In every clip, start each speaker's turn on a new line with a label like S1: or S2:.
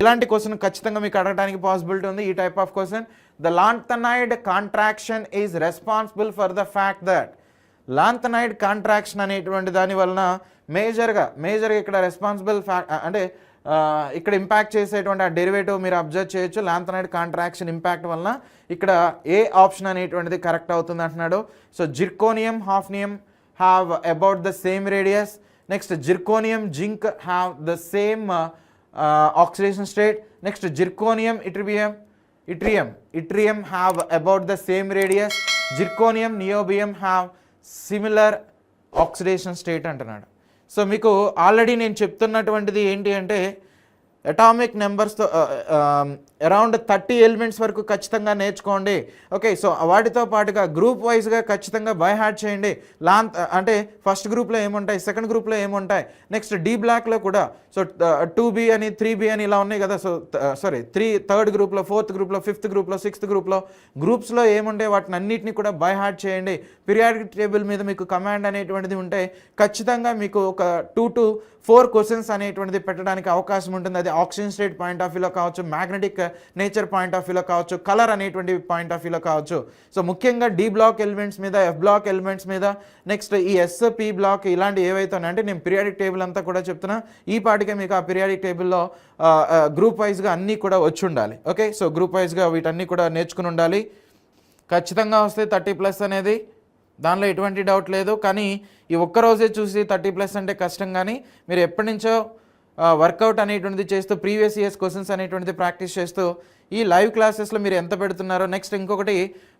S1: ఇలాంటి క్వశ్చన్ ఖచ్చితంగా మీకు అడగడానికి పాసిబిలిటీ ఉంది ఈ type of question. The lanthanide contraction is responsible for the fact that lanthanide contraction అనేటువంటి దాని వలన మేజర్గా ఇక్కడ రెస్పాన్సిబుల్ అంటే ఇక్కడ ఇంపాక్ట్ చేసేటువంటి ఆ డెరివేటివ్ మీరు అబ్జర్వ్ చేయొచ్చు. లాంథనైడ్ కాంట్రాక్షన్ ఇంపాక్ట్ వలన ఇక్కడ ఏ ఆప్షన్ అనేటువంటిది కరెక్ట్ అవుతుంది అంటున్నాడు. So zirconium hafnium have about the same radius. Next zirconium zinc have the same oxidation state. Next zirconium yttrium have about the same radius. Zirconium niobium have similar oxidation state అంటున్నాడు. So మీకు already నేను చెప్తున్నటువంటిది ఏంటి అంటే atomic నెంబర్స్తో around 30 elements వరకు ఖచ్చితంగా నేర్చుకోండి. Okay, so వాటితో పాటుగా గ్రూప్ వైజ్గా ఖచ్చితంగా బై హార్ట్ చేయండి. అంటే ఫస్ట్ గ్రూప్లో ఏముంటాయి, సెకండ్ గ్రూప్లో ఏముంటాయి, నెక్స్ట్ డి బ్లాక్లో కూడా సో 2B అని 3B అని ఇలా ఉన్నాయి కదా. సో థర్డ్ గ్రూప్లో, ఫోర్త్ గ్రూప్లో, ఫిఫ్త్ గ్రూప్లో, సిక్స్త్ గ్రూప్స్లో ఏముంటాయి వాటిని అన్నింటినీ కూడా బై హార్ట్ చేయండి. పీరియాడిక్ టేబుల్ మీద మీకు కమాండ్ అనేటువంటిది ఉంటే ఖచ్చితంగా మీకు ఒక 2 to 4 క్వశ్చన్స్ అనేటువంటిది పెట్టడానికి అవకాశం ఉంటుంది. అది ఆక్సిజన్ స్టేట్ పాయింట్ ఆఫ్ వ్యూలో కావచ్చు, మ్యాగ్నెటిక్ నేచర్ పాయింట్ ఆఫ్ వ్యూలో కావచ్చు, కలర్ అనేటువంటి పాయింట్ ఆఫ్ వ్యూలో కావచ్చు. సో ముఖ్యంగా డి బ్లాక్ ఎలిమెంట్స్ మీద, ఎఫ్ బ్లాక్ ఎలిమెంట్స్ మీద, నెక్స్ట్ ఈ ఎస్పి బ్లాక్ ఇలాంటి ఏవైతే ఉన్నాయంటే నేను పీరియాడిక్ టేబుల్ అంతా కూడా చెప్తున్నా. ఈ పాటికే మీకు ఆ పీరియాడిక్ టేబుల్లో గ్రూప్ వైజ్గా అన్నీ కూడా వచ్చి ఉండాలి. ఓకే, సో గ్రూప్ వైజ్గా వీటన్నీ కూడా నేర్చుకుని ఉండాలి. ఖచ్చితంగా వస్తే 30+ అనేది దానిలో ఎటువంటి డౌట్ లేదు. కానీ ఈ ఒక్కరోజే చూసి 30+ అంటే కష్టం. కానీ మీరు ఎప్పటి నుంచో వర్కౌట్ అనేటువంటిది చేస్తూ ప్రీవియస్ ఇయర్స్ క్వశ్చన్స్ అనేటువంటిది ప్రాక్టీస్ చేస్తూ ఈ లైవ్ క్లాసెస్లో మీరు ఎంత పెడుతున్నారో, నెక్స్ట్ ఇంకొకటి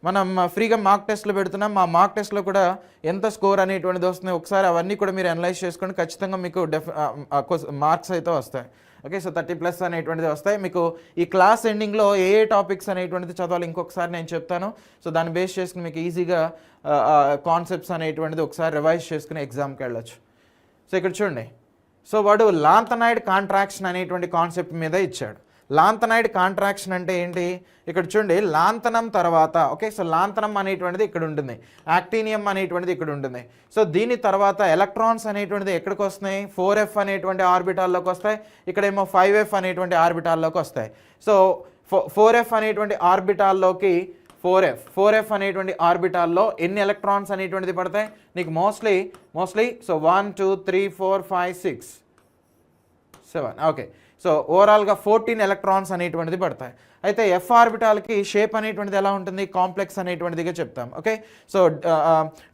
S1: మనం ఫ్రీగా మార్క్ టెస్ట్లు పెడుతున్నాం. మా మార్క్ టెస్ట్లో కూడా ఎంత స్కోర్ అనేటువంటిది వస్తుంది ఒకసారి అవన్నీ కూడా మీరు అనలైజ్ చేసుకొని ఖచ్చితంగా మీకు మార్క్స్ అయితే వస్తాయి. ఓకే, సో 30+ అనేటువంటిది వస్తాయి. మీకు ఈ క్లాస్ ఎండింగ్లో ఏ టాపిక్స్ అనేటువంటిది చదవాలి ఇంకొకసారి నేను చెప్తాను. సో దాన్ని బేస్ చేసుకుని మీకు ఈజీగా కాన్సెప్ట్స్ అనేటువంటిది ఒకసారి రివైజ్ చేసుకుని ఎగ్జామ్కి వెళ్ళొచ్చు. సో ఇక్కడ చూడండి, సో వాడు లాంథనైడ్ కాంట్రాక్షన్ అనేటువంటి కాన్సెప్ట్ మీద ఇచ్చాడు. లాంథనైడ్ కాంట్రాక్షన్ అంటే ఏంటి, ఇక్కడ చూడండి లాంథనం తర్వాత, ఓకే, సో లాంథనం అనేటువంటిది ఇక్కడ ఉంటుంది, యాక్టీనియం అనేటువంటిది ఇక్కడ ఉంటుంది. సో దీని తర్వాత ఎలక్ట్రాన్స్ అనేటువంటిది ఎక్కడికి వస్తున్నాయి, 4f అనేటువంటి ఆర్బిటాల్లోకి వస్తాయి, ఇక్కడేమో 5f అనేటువంటి ఆర్బిటాల్లోకి వస్తాయి. సో 4f అనేటువంటి ఆర్బిటాల్లోకి 4f అనేటువంటి ఆర్బిటాల్లో ఎన్ని ఎలక్ట్రాన్స్ అనేటువంటిది పడతాయి నీకు మోస్ట్లీ సో 1 2 3 4 5 6 7 ఓకే, సో ఓవరాల్గా 14 ఎలక్ట్రాన్స్ అనేటువంటిది పడతాయి. అయితే ఎఫ్ ఆర్బిటాల్కి షేప్ అనేటువంటిది ఎలా ఉంటుంది, కాంప్లెక్స్ అనేటువంటిదిగా చెప్తాం. ఓకే, సో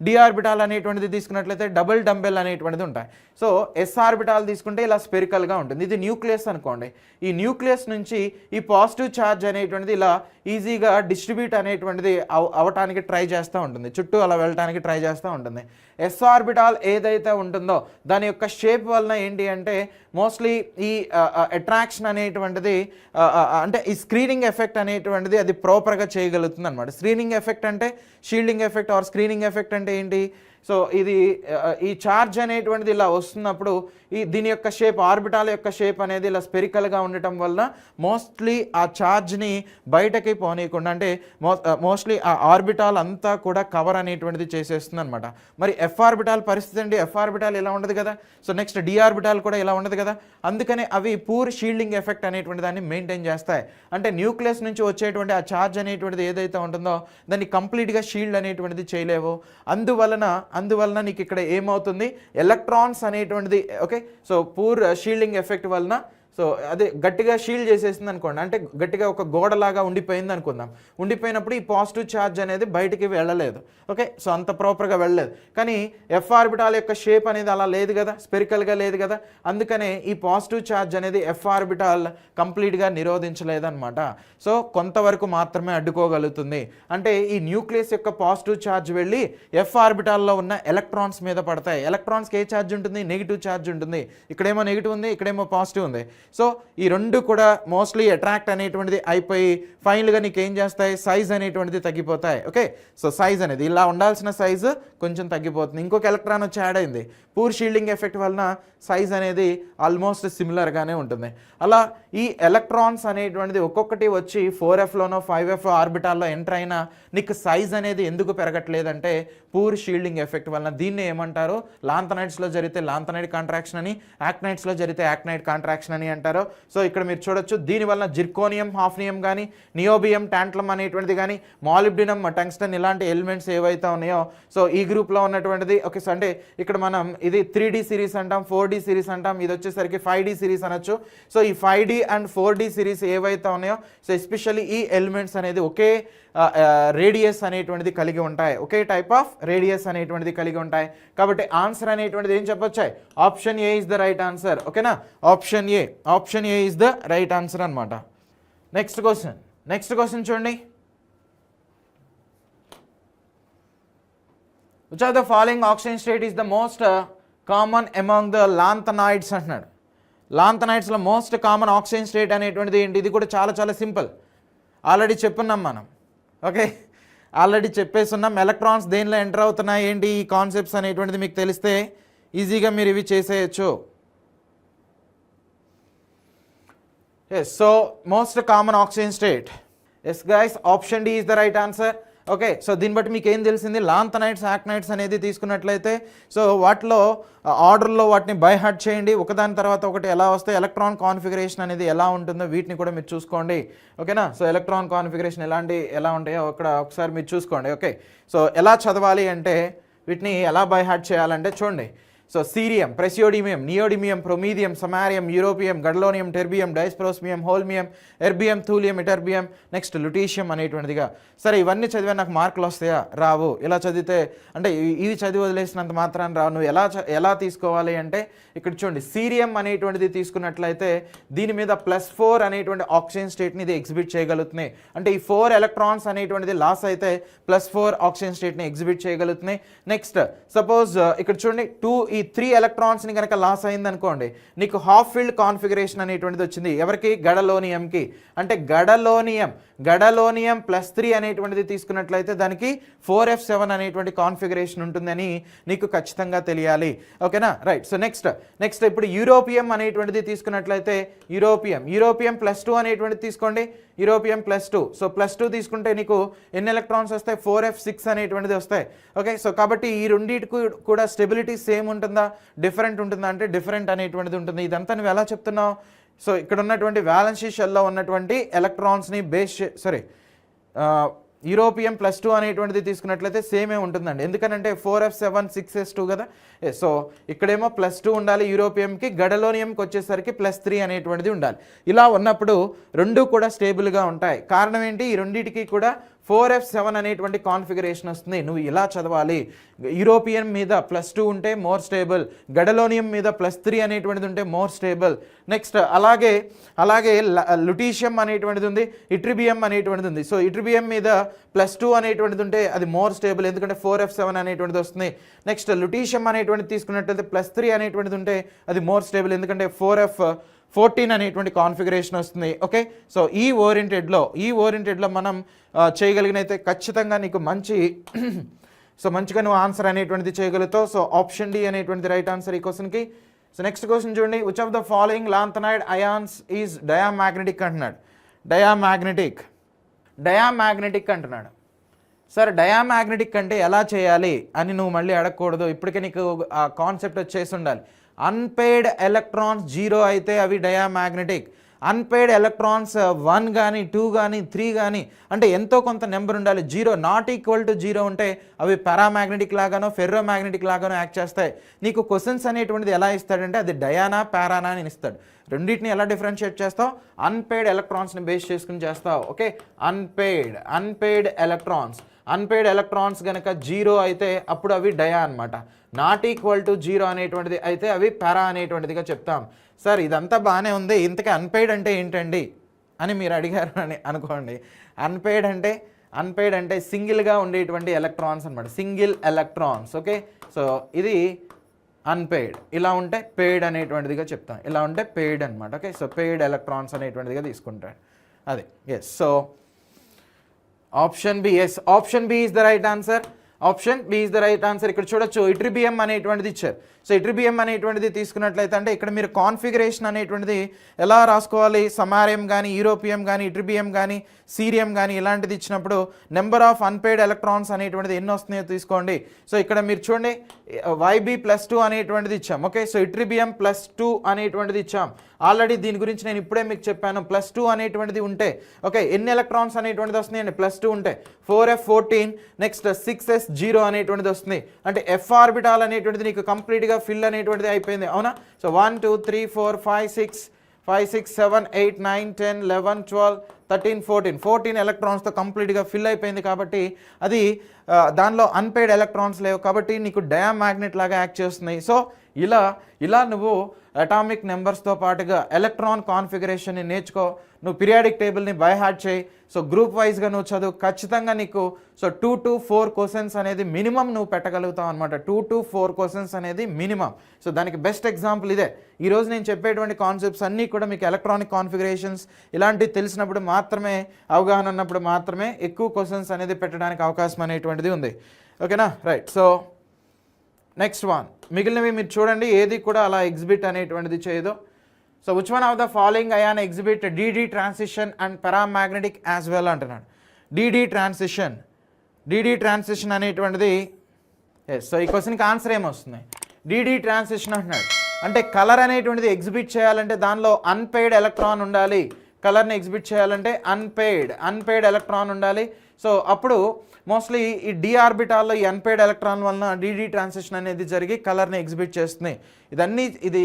S1: డి ఆర్బిటాల్ అనేటువంటిది తీసుకున్నట్లయితే డబుల్ డంబెల్ అనేటువంటిది ఉంటాయి. సో ఎస్ ఆర్బిటాల్ తీసుకుంటే ఇలా స్పెరికల్గా ఉంటుంది. ఇది న్యూక్లియస్ అనుకోండి. ఈ న్యూక్లియస్ నుంచి ఈ పాజిటివ్ ఛార్జ్ అనేటువంటిది ఇలా ఈజీగా డిస్ట్రిబ్యూట్ అనేటువంటిది అవటానికి ట్రై చేస్తూ ఉంటుంది, చుట్టూ అలా వెళ్ళటానికి ట్రై చేస్తూ ఉంటుంది. ఎస్ ఆర్బిటాల్ ఏదైతే ఉంటుందో దాని యొక్క షేప్ వలన ఏంటి అంటే మోస్ట్లీ ఈ అట్రాక్షన్ అనేటువంటిది అంటే ఈ స్క్రీనింగ్ ఎఫెక్ట్ అనేటువంటిది అది ప్రాపర్గా చేయగలుగుతుంది అనమాట. స్క్రీనింగ్ ఎఫెక్ట్ అంటే shielding effect are screening effect అంటే ఏంటి, సో ఇది ఈ ఛార్జ్ అనేటువంటిది ఇలా వస్తున్నప్పుడు దీని యొక్క షేప్, ఆర్బిటాల్ యొక్క షేప్ అనేది ఇలా స్పెరికల్గా ఉండటం వల్ల మోస్ట్లీ ఆ ఛార్జ్ని బయటకి పోనీయకుండా అంటే మోస్ట్లీ ఆ ఆర్బిటాల్ అంతా కూడా కవర్ అనేటువంటిది చేసేస్తుంది అనమాట. మరి ఎఫ్ ఆర్బిటాల్ పరిస్థితి అండి, ఎఫ్ ఆర్బిటాల్ ఇలా ఉండదు కదా. సో నెక్స్ట్ డి ఆర్బిటాల్ కూడా ఇలా ఉండదు కదా. అందుకనే అవి పూర్ షీల్డింగ్ ఎఫెక్ట్ అనేటువంటి దాన్ని మెయింటైన్ చేస్తాయి. అంటే న్యూక్లియస్ నుంచి వచ్చేటువంటి ఆ ఛార్జ్ అనేటువంటిది ఏదైతే ఉంటుందో దాన్ని కంప్లీట్గా షీల్డ్ అనేటువంటిది చేయలేవు. అందువలన నీకు ఇక్కడ ఏమవుతుంది, ఎలక్ట్రాన్స్ అనేటువంటిది okay, so poor shielding effect వలన సో అదే గట్టిగా షీల్డ్ చేసేసింది అనుకోండి, అంటే గట్టిగా ఒక గోడలాగా ఉండిపోయింది అనుకుందాం. ఉండిపోయినప్పుడు ఈ పాజిటివ్ ఛార్జ్ అనేది బయటికి వెళ్ళలేదు. ఓకే, సో అంత ప్రాపర్గా వెళ్ళలేదు. కానీ ఎఫ్ ఆర్బిటాల్ యొక్క షేప్ అనేది అలా లేదు కదా, స్పెరికల్గా లేదు కదా. అందుకనే ఈ పాజిటివ్ ఛార్జ్ అనేది ఎఫ్ ఆర్బిటాల్ కంప్లీట్గా నిరోధించలేదన్నమాట. సో కొంతవరకు మాత్రమే అడ్డుకోగలుగుతుంది. అంటే ఈ న్యూక్లియస్ యొక్క పాజిటివ్ ఛార్జ్ వెళ్ళి ఎఫ్ ఆర్బిటాల్లో ఉన్న ఎలక్ట్రాన్స్ మీద పడతాయి. ఎలక్ట్రాన్స్కి ఏ ఛార్జ్ ఉంటుంది, నెగిటివ్ ఛార్జ్ ఉంటుంది. ఇక్కడేమో నెగిటివ్ ఉంది, ఇక్కడేమో పాజిటివ్ ఉంది. సో ఈ రెండు కూడా మోస్ట్లీ అట్రాక్ట్ అనేటువంటిది అయిపోయి ఫైనల్గా నీకు ఏం చేస్తాయి, సైజ్ అనేటువంటిది తగ్గిపోతాయి. ఓకే, సో సైజ్ అనేది ఇలా ఉండాల్సిన సైజు కొంచెం తగ్గిపోతుంది. ఇంకొక ఎలక్ట్రాన్ వచ్చి యాడ్ అయింది, పూర్ షీల్డింగ్ ఎఫెక్ట్ వలన సైజ్ అనేది ఆల్మోస్ట్ సిమిలర్గానే ఉంటుంది. అలా ఈ ఎలక్ట్రాన్స్ అనేటువంటిది ఒక్కొక్కటి వచ్చి 4fలోనో 5f ఆర్బిటాల్లో ఎంటర్ అయినా నీకు సైజ్ అనేది ఎందుకు పెరగట్లేదంటే పూర్ షీల్డింగ్ ఎఫెక్ట్ వలన. దీన్ని ఏమంటారు, లాంథనైడ్స్లో జరిగితే లాంథనైడ్ కాంట్రాక్షన్ అని, యాక్టినైడ్స్లో జరిగితే యాక్టినైడ్ కాంట్రాక్షన్ అని అంటారో. సో ఇక్కడ మీరు చూడొచ్చు దీనివల్ల జిర్కోనియం, హాఫ్నియం కానీ, నియోబియం, టాంటలం అనేటువంటిది కానీ, మాలిబ్డినం, టంగ్స్టన్ ఇలాంటి ఎలిమెంట్స్ ఏవైతే ఉన్నాయో సో ఈ గ్రూప్లో ఉన్నటువంటిది. ఓకే, సో అంటే ఇక్కడ మనం ఇది 3D సిరీస్ అంటాం, 4D సిరీస్ అంటాం, ఇది వచ్చేసరికి 5D సిరీస్ అనొచ్చు. సో ఈ 5D అండ్ 4D సిరీస్ ఏవైతే ఉన్నాయో సో ఎస్పెషల్లీ ఈ ఎలిమెంట్స్ అనేది ఒకే రేడియస్ అనేటువంటిది కలిగి ఉంటాయి, ఒకే టైప్ ఆఫ్ రేడియస్ అనేటువంటిది కలిగి ఉంటాయి. కాబట్టి ఆన్సర్ అనేటువంటిది ఏం చెప్పొచ్చాయి? Option A is the right answer. ఓకేనా, option A is the right answer అనమాట. నెక్స్ట్ క్వశ్చన్ చూడండి. Which of the following oxygen state is the most common among the lanthanoids అంటున్నాడు. లాంథనాయిడ్స్లో మోస్ట్ కామన్ ఆక్సిజన్ స్టేట్ అనేటువంటిది ఏంటి? ఇది కూడా చాలా చాలా సింపుల్, ఆల్రెడీ చెప్పున్నాం మనం. ఓకే, ఆల్రెడీ చెప్పేస్తున్నాం. ఎలక్ట్రాన్స్ దేనిలో ఎంటర్ అవుతున్నాయి ఏంటి, ఈ కాన్సెప్ట్స్ అనేటువంటిది మీకు తెలిస్తే ఈజీగా మీరు ఇవి చేసేయచ్చు. Yes, so most common oxygen state. Yes guys, option D is the right answer. Okay, so దీన్ని బట్టి మీకు ఏం తెలిసింది? లాంథనైడ్స్, యాక్నైడ్స్ అనేది తీసుకున్నట్లయితే సో వాటిలో ఆర్డర్లో వాటిని బై హార్ట్ చేయండి, ఒకదాని తర్వాత ఒకటి ఎలా వస్తాయి, ఎలక్ట్రాన్ కాన్ఫిగరేషన్ అనేది ఎలా ఉంటుందో వీటిని కూడా మీరు చూసుకోండి. ఓకేనా, సో ఎలక్ట్రాన్ కాన్ఫిగరేషన్ ఎలా ఉంటాయో అక్కడ ఒకసారి మీరు చూసుకోండి. ఓకే, సో ఎలా చదవాలి అంటే వీటిని ఎలా బై హార్ట్ చేయాలంటే చూడండి. So cerium, praseodymium, neodymium, promethium, samarium, europium, gadolinium, terbium, dysprosium, holmium, erbium, thulium, ytterbium, next lutetium అనేటువంటిదిగా. సరే, ఇవన్నీ చదివా నాకు మార్కులు వస్తాయా? రావు. ఇలా చదివితే అంటే ఇవి చదివి వదిలేసినంత మాత్రాన్ని రావు. నువ్వు ఎలా తీసుకోవాలి అంటే ఇక్కడ చూడండి, సీరియం అనేటువంటిది తీసుకున్నట్లయితే దీని మీద +4 అనేటువంటి ఆక్సిజన్ స్టేట్ని ఇది ఎగ్జిబిట్ చేయగలుగుతున్నాయి. అంటే ఈ 4 ఎలక్ట్రాన్స్ అనేటువంటిది లాస్ అయితే +4 ఆక్సిజన్ స్టేట్ని ఎగ్జిబిట్ చేయగలుగుతున్నాయి. నెక్స్ట్ సపోజ్ ఇక్కడ చూడండి, ఈ 3 ఎలక్ట్రాన్స్ని కనుక లాస్ అయింది అనుకోండి, నీకు హాఫ్ ఫీల్డ్ కాన్ఫిగరేషన్ అనేటువంటిది వచ్చింది. ఎవరికి? గడలోనియంకి. అంటే గడలోనియం +3 అనేటువంటిది తీసుకున్నట్లయితే దానికి 4f7 అనేటువంటి కాన్ఫిగరేషన్ ఉంటుందని నీకు ఖచ్చితంగా తెలియాలి. ఓకేనా, రైట్. సో నెక్స్ట్ ఇప్పుడు యూరోపియం అనేటువంటిది తీసుకున్నట్లయితే యూరోపియం +2 అనేటువంటిది తీసుకోండి. యూరోపియం +2. సో +2 తీసుకుంటే నీకు ఎన్ని ఎలక్ట్రాన్స్ వస్తాయి? 4f6 అనేటువంటిది వస్తాయి. ఓకే, సో కాబట్టి ఈ రెండింటికి కూడా స్టెబిలిటీ సేమ్ ఉంటుందా, డిఫరెంట్ ఉంటుందా అంటే డిఫరెంట్ అనేటువంటిది ఉంటుంది. ఇదంతా నువ్వు ఎలా చెప్తున్నావు? సో ఇక్కడ ఉన్నటువంటి వ్యాలెన్సీ షెల్లో ఉన్నటువంటి ఎలక్ట్రాన్స్ని యూరోపియం +2 అనేటువంటిది తీసుకున్నట్లయితే సేమే ఉంటుందండి. ఎందుకనంటే 4f7 6s2 కదా. సో ఇక్కడేమో +2 ఉండాలి యూరోపియంకి, గడలోనియంకి వచ్చేసరికి +3 అనేటువంటిది ఉండాలి. ఇలా ఉన్నప్పుడు రెండు కూడా స్టేబుల్గా ఉంటాయి. కారణం ఏంటి? ఈ రెండింటికి కూడా 4f7 అనేటువంటి కాన్ఫిగరేషన్ వస్తుంది. నువ్వు ఇలా చదవాలి, యూరోపియం మీద +2 ఉంటే మోర్ స్టేబుల్, గడలోనియం మీద +3 అనేటువంటిది ఉంటే మోర్ స్టేబుల్. నెక్స్ట్ అలాగే లుటీషియం అనేటువంటిది ఉంది, ఇట్రిబియం అనేటువంటిది ఉంది. సో ఇట్రిబియం మీద +2 అనేటువంటిది ఉంటే అది మోర్ స్టేబుల్, ఎందుకంటే 4f7 అనేటువంటిది వస్తుంది. నెక్స్ట్ లుటీషియం అనేటువంటిది తీసుకున్నట్లయితే +3 అనేటువంటిది ఉంటే అది మోర్ స్టేబుల్, ఎందుకంటే 4f14 అనేటువంటి కాన్ఫిగరేషన్ వస్తుంది. ఓకే, సో ఈ ఓరియంటెడ్లో మనం చేయగలిగినైతే ఖచ్చితంగా నీకు మంచిగా నువ్వు ఆన్సర్ అనేటువంటిది చేయగలుగుతావు. సో ఆప్షన్ డి అనేటువంటిది రైట్ ఆన్సర్ ఈ క్వశ్చన్కి. సో నెక్స్ట్ క్వశ్చన్ చూడండి, which of the following lanthanide ions is diamagnetic అంటున్నాడు. డయామాగ్నెటిక్ అంటున్నాడు. సరే, డయామాగ్నెటిక్ అంటే ఎలా చేయాలి అని నువ్వు మళ్ళీ అడగకూడదు. ఇప్పటికే నీకు ఆ కాన్సెప్ట్ వచ్చేసి ఉండాలి. అన్పెయిడ్ ఎలక్ట్రాన్స్ 0 అయితే అవి డయామాగ్నెటిక్. అన్పెయిడ్ ఎలక్ట్రాన్స్ 1 కానీ 2 కానీ 3 కానీ అంటే ఎంతో కొంత నెంబర్ ఉండాలి. 0 ≠ 0 ఉంటే అవి పారామాగ్నెటిక్ లాగానో ఫెర్రోమాగ్నెటిక్ లాగానో యాక్ట్ చేస్తాయి. నీకు క్వశ్చన్స్ అనేటువంటిది ఎలా ఇస్తాడంటే అది డయానా పారానా అని ఇస్తాడు. రెండింటిని ఎలా డిఫరెన్షియేట్ చేస్తావు? అన్పెయిడ్ ఎలక్ట్రాన్స్ని బేస్ చేసుకుని చేస్తావు. ఓకే, అన్పెయిడ్ ఎలక్ట్రాన్స్ కనుక 0 అయితే అప్పుడు అవి డయా అనమాట. ≠ 0 అనేటువంటిది అయితే అవి పారా అనేటువంటిదిగా చెప్తాం. సార్ ఇదంతా బాగానే ఉంది, ఇంతకీ అన్పెయిడ్ అంటే ఏంటండి అని మీరు అడిగారు అని అనుకోండి. అన్పెయిడ్ అంటే సింగిల్గా ఉండేటువంటి ఎలక్ట్రాన్స్ అనమాట, సింగిల్ ఎలక్ట్రాన్స్. ఓకే, సో ఇది అన్పెయిడ్. ఇలా ఉంటే పెయిడ్ అనేటువంటిదిగా చెప్తాం, ఇలా ఉంటే పెయిడ్ అనమాట. ఓకే, సో పెయిడ్ ఎలక్ట్రాన్స్ అనేటువంటిదిగా తీసుకుంటాడు అది. Yes, so option B is the right answer. ఇక్కడ చూడొచ్చు, ఇట్రిబియం అనేటువంటిది ఇచ్చారు. సో ఇట్రిబియం అనేటువంటిది తీసుకున్నట్లయితే అంటే ఇక్కడ మీరు కాన్ఫిగరేషన్ అనేటువంటిది ఎలా రాసుకోవాలి? సమారియం కానీ, యూరోపియం కానీ, ఇట్రిబియం కానీ, సీరియం కానీ ఇలాంటిది ఇచ్చినప్పుడు నెంబర్ ఆఫ్ అన్పెయిడ్ ఎలక్ట్రాన్స్ అనేటువంటిది ఎన్ని వస్తున్నాయో తీసుకోండి. సో ఇక్కడ మీరు చూడండి, YB+2 అనేటువంటిది ఇచ్చాం. ఓకే, సో ఇట్రిబియం +2 అనేటువంటిది ఇచ్చాం. ఆల్రెడీ దీని గురించి నేను ఇప్పుడే మీకు చెప్పాను. +2 అనేటువంటిది ఉంటే ఓకే ఎన్ని ఎలక్ట్రాన్స్ అనేటువంటిది వస్తున్నాయండి? +2 ఉంటే 4f14, నెక్స్ట్ 6s0 అనేటువంటిది వస్తుంది. అంటే F ఆర్బిటాల్ అనేటువంటిది నీకు కంప్లీట్గా ఫిల్ అనేటువంటిది అయిపోయింది, అవునా? సో 1 2 3 4 5 6 7 8 9 10 11 12 13 14 ఎలక్ట్రాన్స్తో కంప్లీట్గా ఫిల్ అయిపోయింది. కాబట్టి అది దానిలో అన్పెయిడ్ ఎలక్ట్రాన్స్ లేవు కాబట్టి నీకు డయామాగ్నెట్ లాగా యాక్ట్ చేస్తున్నాయి. సో ఇలా నువ్వు అటామిక్ నెంబర్స్తో పాటుగా ఎలక్ట్రాన్ కాన్ఫిగరేషన్ని నేర్చుకో. నువ్వు పీరియాడిక్ టేబుల్ని బై హార్ట్ చేయి. సో గ్రూప్ వైజ్గా నువ్వు చదువు. ఖచ్చితంగా నీకు సో 2 to 4 క్వశ్చన్స్ అనేది మినిమం నువ్వు పెట్టగలుగుతావు అనమాట. 2 to 4 క్వశ్చన్స్ అనేది మినిమం. సో దానికి బెస్ట్ ఎగ్జాంపుల్ ఇదే. ఈరోజు నేను చెప్పేటువంటి కాన్సెప్ట్స్ అన్నీ కూడా మీకు ఎలక్ట్రానిక్ కాన్ఫిగరేషన్స్ ఇలాంటివి తెలిసినప్పుడు మాత్రమే, అవగాహన ఉన్నప్పుడు మాత్రమే ఎక్కువ క్వశ్చన్స్ అనేది పెట్టడానికి అవకాశం అనేటువంటిది ఉంది. ఓకేనా, రైట్. సో నెక్స్ట్ వన్, మిగిలినవి మీరు చూడండి, ఏది కూడా అలా ఎగ్జిబిట్ అనేటువంటిది చేయదు. So which one of the following ion exhibit DD transition and paramagnetic as well అంటున్నాడు. DD ట్రాన్సిషన్ అనేటువంటిది ఎస్. సో ఈ క్వశ్చన్కి ఆన్సర్ ఏమొస్తుంది? DD ట్రాన్సిషన్ అంటున్నాడు అంటే కలర్ అనేటువంటిది ఎగ్జిబిట్ చేయాలంటే దానిలో అన్పెయిడ్ ఎలక్ట్రాన్ ఉండాలి. కలర్ని ఎగ్జిబిట్ చేయాలంటే అన్పెయిడ్ ఎలక్ట్రాన్ ఉండాలి. సో అప్పుడు మోస్ట్లీ ఈ డి ఆర్బిటాల్లో ఈ అన్పెయిడ్ ఎలక్ట్రాన్ వలన DD ట్రాన్సిషన్ అనేది జరిగి కలర్ని ఎగ్జిబిట్ చేస్తుంది. ఇది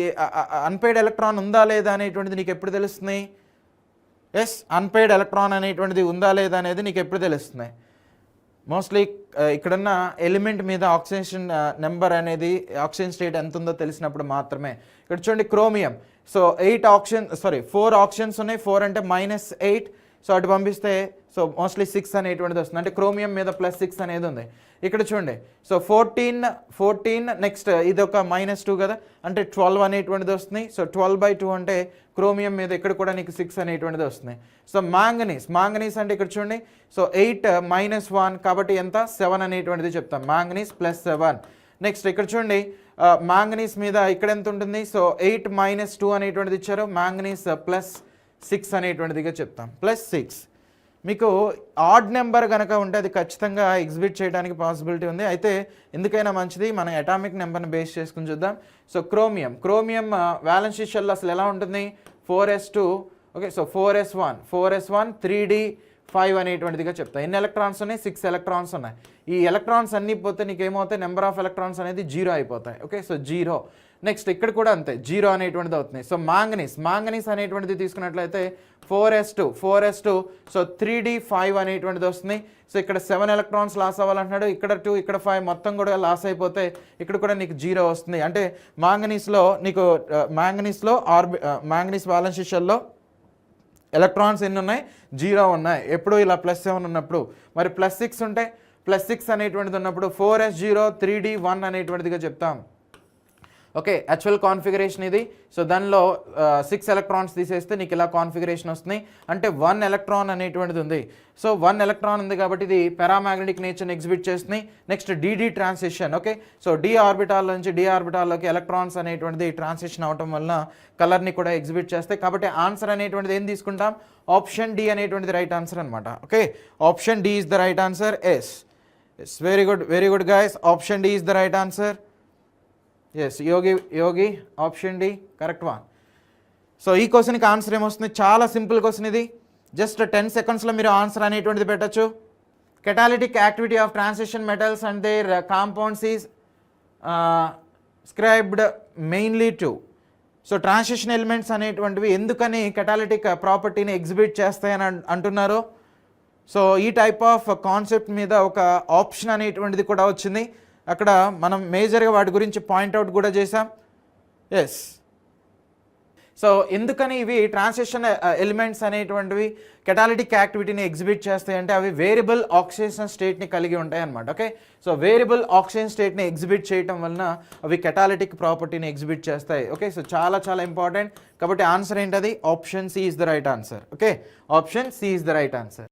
S1: అన్పెయిడ్ ఎలక్ట్రాన్ ఉందా లేదా అనేటువంటిది నీకు ఎప్పుడు తెలుస్తుంది? ఎస్, అన్పెయిడ్ ఎలక్ట్రాన్ అనేటువంటిది ఉందా లేదా అనేది నీకు ఎప్పుడు తెలుస్తుంది? మోస్ట్లీ ఇక్కడున్న ఎలిమెంట్ మీద ఆక్సిజన్ నెంబర్ అనేది, ఆక్సిజన్ స్టేట్ ఎంత ఉందో తెలిసినప్పుడు మాత్రమే. ఇక్కడ చూడండి క్రోమియం. సో 4 ఆక్సిజన్స్ ఉన్నాయి. 4 అంటే -8. సో అటు పంపిస్తే సో మోస్ట్లీ 6 అనేటువంటిది వస్తుంది. అంటే క్రోమియం మీద +6 అనేది ఉంది. ఇక్కడ చూడండి, సో 14 నెక్స్ట్ ఇది ఒక -2 కదా, అంటే 12 అనేటువంటిది వస్తుంది. సో 12/2 అంటే క్రోమియం మీద ఇక్కడ కూడా నీకు 6 అనేటువంటిది వస్తుంది. సో మాంగనీస్ అంటే ఇక్కడ చూడండి, సో 8 - 1 కాబట్టి ఎంత? 7 అనేటువంటిది చెప్తాం. మాంగనీస్ +7. నెక్స్ట్ ఇక్కడ చూడండి, మాంగనీస్ మీద ఇక్కడ ఎంత ఉంటుంది? సో 8 - 2 అనేటువంటిది ఇచ్చారు. మాంగనీస్ +6 అనేటువంటిదిగా చెప్తాం. +6 మీకు ఆడ్ నెంబర్ కనుక ఉంటే అది ఖచ్చితంగా ఎగ్జిబిట్ చేయడానికి పాసిబిలిటీ ఉంది. అయితే ఎందుకైనా మంచిది మనం అటామిక్ నెంబర్ని బేస్ చేసుకుని చూద్దాం. సో క్రోమియం వ్యాలెన్స్ షెల్ అసలు ఎలా ఉంటుంది? 4s2. Okay, so 4s1 3d5 అనేటువంటిదిగా చెప్తాం. ఎన్ని ఎలక్ట్రాన్స్ ఉన్నాయి? 6 ఎలక్ట్రాన్స్ ఉన్నాయి. ఈ ఎలక్ట్రాన్స్ అన్నీ పోతే నీకు ఏమవుతాయి? నెంబర్ ఆఫ్ ఎలక్ట్రాన్స్ అనేది 0 అయిపోతాయి. Okay, so 0. నెక్స్ట్ ఇక్కడ కూడా అంతే, 0 అనేటువంటిది అవుతుంది. సో మాంగనీస్ అనేటువంటిది తీసుకున్నట్లయితే 4s2 సో 3d5 అనేటువంటిది వస్తుంది. సో ఇక్కడ 7 ఎలక్ట్రాన్స్ లాస్ అవ్వాలంటున్నాడు. ఇక్కడ 2 ఇక్కడ 5 మొత్తం కూడా లాస్ అయిపోతే ఇక్కడ కూడా నీకు 0 వస్తుంది. అంటే మాంగనీస్లో మాంగనీస్ వ్యాలెన్స్ షెల్లో ఎలక్ట్రాన్స్ ఎన్ని ఉన్నాయి? 0 ఉన్నాయి. ఎప్పుడు ఇలా +7 ఉన్నప్పుడు. మరి +6 ఉంటే +6 అనేటువంటిది ఉన్నప్పుడు 4s0 3d1 అనేటువంటిదిగా చెప్తాం. ఓకే, యాక్చువల్ కాన్ఫిగరేషన్ ఇది. సో దానిలో 6 ఎలక్ట్రాన్స్ తీసేస్తే నీకు ఇలా కాన్ఫిగరేషన్ వస్తుంది. అంటే 1 ఎలక్ట్రాన్ అనేటువంటిది ఉంది. సో 1 ఎలక్ట్రాన్ ఉంది కాబట్టి ఇది పారామాగ్నెటిక్ నేచర్ని ఎగ్జిబిట్ చేస్తుంది. Next DD transition. Okay, so d orbital నుంచి డి ఆర్బిటాల్లోకి ఎలక్ట్రాన్స్ అనేటువంటిది ట్రాన్సిషన్ అవటం వలన కలర్ని కూడా ఎగ్జిబిట్ చేస్తాయి. కాబట్టి ఆన్సర్ అనేటువంటిది ఏం తీసుకుంటాం? ఆప్షన్ డి అనేటువంటిది రైట్ ఆన్సర్ అనమాట. Okay, option D is the right answer. Yes, very good guys. Option D is the right answer. Yes, Yogi option D correct one. So ఈ క్వశ్చన్కి ఆన్సర్ ఏమొస్తుంది? చాలా సింపుల్ క్వశ్చన్ ఇది. జస్ట్ 10 సెకండ్స్లో మీరు answer అనేటువంటిది పెట్టచ్చు. Catalytic activity of transition metals and their compounds is ascribed mainly to. So transition elements అనేటువంటివి ఎందుకని కెటాలిటిక్ ప్రాపర్టీని ఎగ్జిబిట్ చేస్తాయని అంటున్నారు. సో ఈ టైప్ ఆఫ్ కాన్సెప్ట్ మీద ఒక ఆప్షన్ అనేటువంటిది కూడా వచ్చింది. అక్కడ మనం మేజర్గా వాటి గురించి పాయింట్అవుట్ కూడా చేసాం. ఎస్, సో ఎందుకని ఇవి ట్రాన్సిషన్ ఎలిమెంట్స్ అనేటువంటివి కెటాలిటిక్ యాక్టివిటీని ఎగ్జిబిట్ చేస్తాయి అంటే అవి వేరియబుల్ ఆక్సిడేషన్ స్టేట్ని కలిగి ఉంటాయి అన్నమాట. ఓకే, సో వేరియబుల్ ఆక్సిజన్ స్టేట్ని ఎగ్జిబిట్ చేయటం వలన అవి కెటాలిటిక్ ప్రాపర్టీని ఎగ్జిబిట్ చేస్తాయి. ఓకే, సో చాలా ఇంపార్టెంట్. కాబట్టి ఆన్సర్ ఏంటది? Option C is the right answer. Okay, option C is the right answer.